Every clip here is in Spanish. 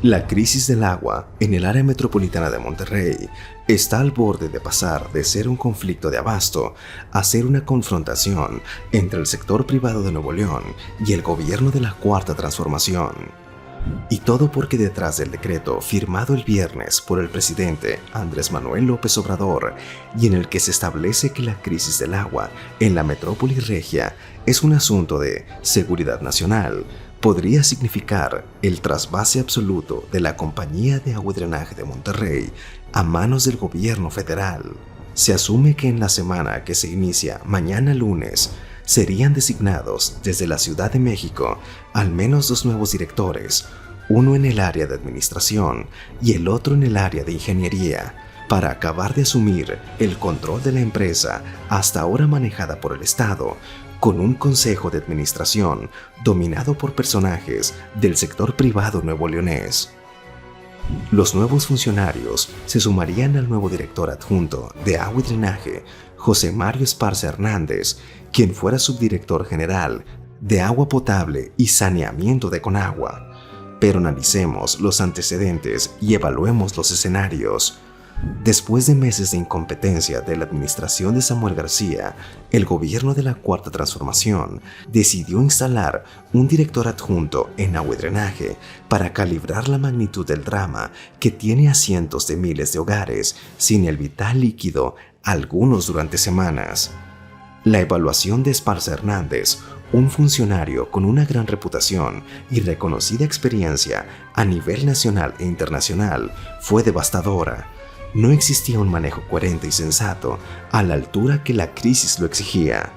La crisis del agua en el área metropolitana de Monterrey está al borde de pasar de ser un conflicto de abasto a ser una confrontación entre el sector privado de Nuevo León y el gobierno de la Cuarta Transformación. Y todo porque detrás del decreto firmado el viernes por el presidente Andrés Manuel López Obrador y en el que se establece que la crisis del agua en la metrópoli regia es un asunto de seguridad nacional, podría significar el trasvase absoluto de la Compañía de Agua y Drenaje de Monterrey a manos del gobierno federal. Se asume que en la semana que se inicia mañana lunes serían designados desde la Ciudad de México al menos 2 nuevos directores, uno en el área de administración y el otro en el área de ingeniería, para acabar de asumir el control de la empresa hasta ahora manejada por el Estado, con un consejo de administración dominado por personajes del sector privado nuevoleonés. Los nuevos funcionarios se sumarían al nuevo director adjunto de Agua y Drenaje, José Mario Esparza Hernández, quien fuera subdirector general de Agua Potable y Saneamiento de Conagua. Pero analicemos los antecedentes y evaluemos los escenarios. Después de meses de incompetencia de la administración de Samuel García, el gobierno de la Cuarta Transformación decidió instalar un director adjunto en Agua y Drenaje para calibrar la magnitud del drama que tiene a cientos de miles de hogares sin el vital líquido, algunos durante semanas. La evaluación de Esparza Hernández, un funcionario con una gran reputación y reconocida experiencia a nivel nacional e internacional, fue devastadora. No existía un manejo coherente y sensato a la altura que la crisis lo exigía.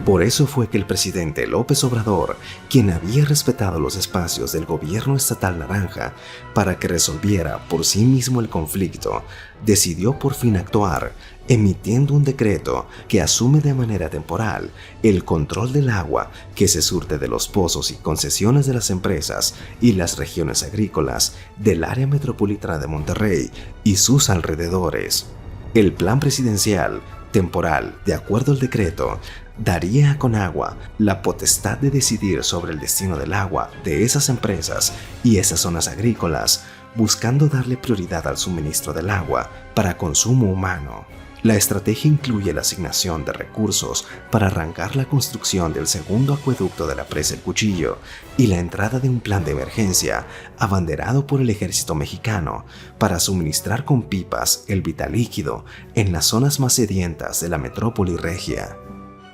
Por eso fue que el presidente López Obrador, quien había respetado los espacios del gobierno estatal naranja para que resolviera por sí mismo el conflicto, decidió por fin actuar, emitiendo un decreto que asume de manera temporal el control del agua que se surte de los pozos y concesiones de las empresas y las regiones agrícolas del área metropolitana de Monterrey y sus alrededores. El plan presidencial temporal, de acuerdo al decreto, daría a Conagua la potestad de decidir sobre el destino del agua de esas empresas y esas zonas agrícolas, buscando darle prioridad al suministro del agua para consumo humano. La estrategia incluye la asignación de recursos para arrancar la construcción del segundo acueducto de la presa El Cuchillo y la entrada de un plan de emergencia abanderado por el ejército mexicano para suministrar con pipas el vital líquido en las zonas más sedientas de la metrópoli regia.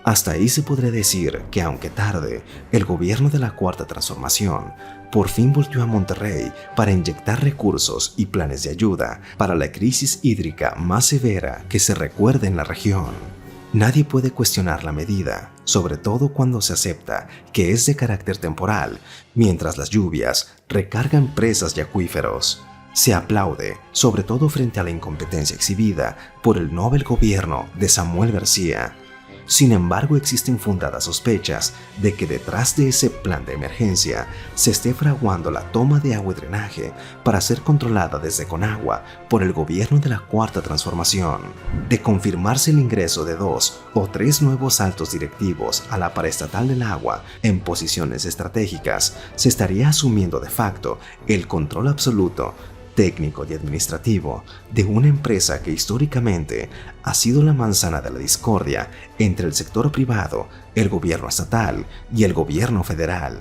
Hasta ahí se podría decir que, aunque tarde, el gobierno de la Cuarta Transformación por fin volvió a Monterrey para inyectar recursos y planes de ayuda para la crisis hídrica más severa que se recuerde en la región. Nadie puede cuestionar la medida, sobre todo cuando se acepta que es de carácter temporal, mientras las lluvias recargan presas y acuíferos. Se aplaude, sobre todo frente a la incompetencia exhibida por el novel gobierno de Samuel García. Sin embargo, existen fundadas sospechas de que detrás de ese plan de emergencia se esté fraguando la toma de agua y drenaje para ser controlada desde Conagua por el gobierno de la Cuarta Transformación. De confirmarse el ingreso de 2 o 3 nuevos altos directivos a la paraestatal del agua en posiciones estratégicas, se estaría asumiendo de facto el control absoluto técnico y administrativo de una empresa que históricamente ha sido la manzana de la discordia entre el sector privado, el gobierno estatal y el gobierno federal.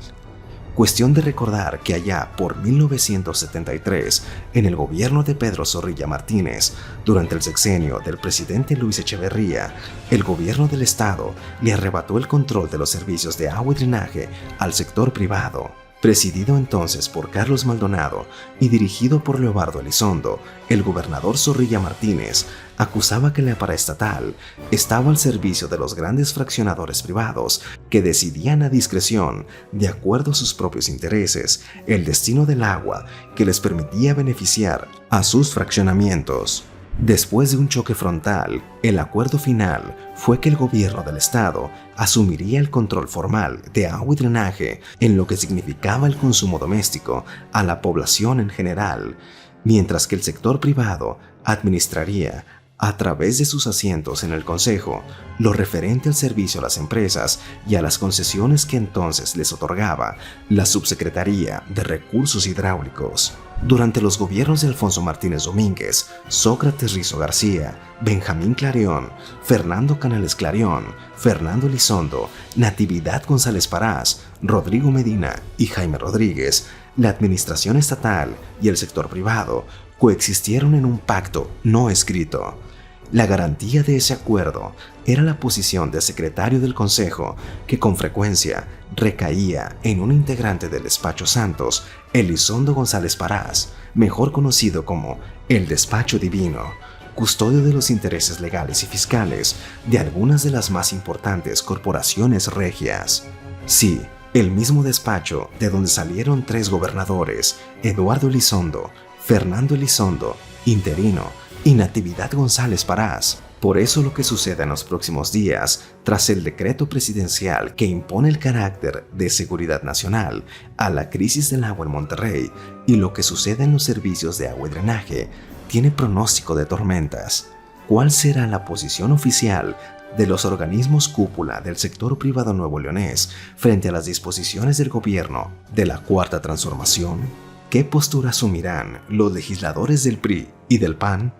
Cuestión de recordar que allá por 1973, en el gobierno de Pedro Zorrilla Martínez, durante el sexenio del presidente Luis Echeverría, el gobierno del estado le arrebató el control de los servicios de agua y drenaje al sector privado. Presidido entonces por Carlos Maldonado y dirigido por Leobardo Elizondo, el gobernador Zorrilla Martínez acusaba que la paraestatal estaba al servicio de los grandes fraccionadores privados que decidían a discreción, de acuerdo a sus propios intereses, el destino del agua que les permitía beneficiar a sus fraccionamientos. Después de un choque frontal, el acuerdo final fue que el gobierno del estado asumiría el control formal de agua y drenaje en lo que significaba el consumo doméstico a la población en general, mientras que el sector privado administraría a través de sus asientos en el Consejo, lo referente al servicio a las empresas y a las concesiones que entonces les otorgaba la Subsecretaría de Recursos Hidráulicos. Durante los gobiernos de Alfonso Martínez Domínguez, Sócrates Rizo García, Benjamín Clarión, Fernando Canales Clarión, Fernando Elizondo, Natividad González Parás, Rodrigo Medina y Jaime Rodríguez, la administración estatal y el sector privado coexistieron en un pacto no escrito. La garantía de ese acuerdo era la posición de secretario del Consejo, que con frecuencia recaía en un integrante del despacho Santos, Elizondo González Parás, mejor conocido como el Despacho Divino, custodio de los intereses legales y fiscales de algunas de las más importantes corporaciones regias. Sí, el mismo despacho de donde salieron 3 gobernadores, Eduardo Elizondo, Fernando Elizondo, interino, y Natividad González Parás. Por eso lo que suceda en los próximos días, tras el decreto presidencial que impone el carácter de seguridad nacional a la crisis del agua en Monterrey, y lo que suceda en los servicios de agua y drenaje, tiene pronóstico de tormentas. ¿Cuál será la posición oficial de los organismos cúpula del sector privado nuevoleonés frente a las disposiciones del gobierno de la Cuarta Transformación? ¿Qué postura asumirán los legisladores del PRI y del PAN?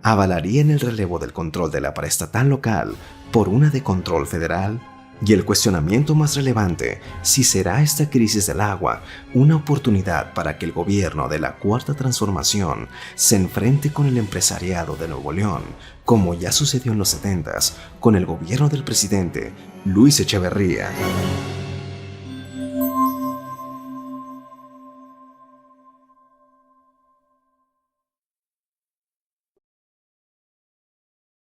¿Avalarían el relevo del control de la paraestatal local por una de control federal? Y el cuestionamiento más relevante, si será esta crisis del agua una oportunidad para que el gobierno de la Cuarta Transformación se enfrente con el empresariado de Nuevo León, como ya sucedió en los 70s con el gobierno del presidente Luis Echeverría.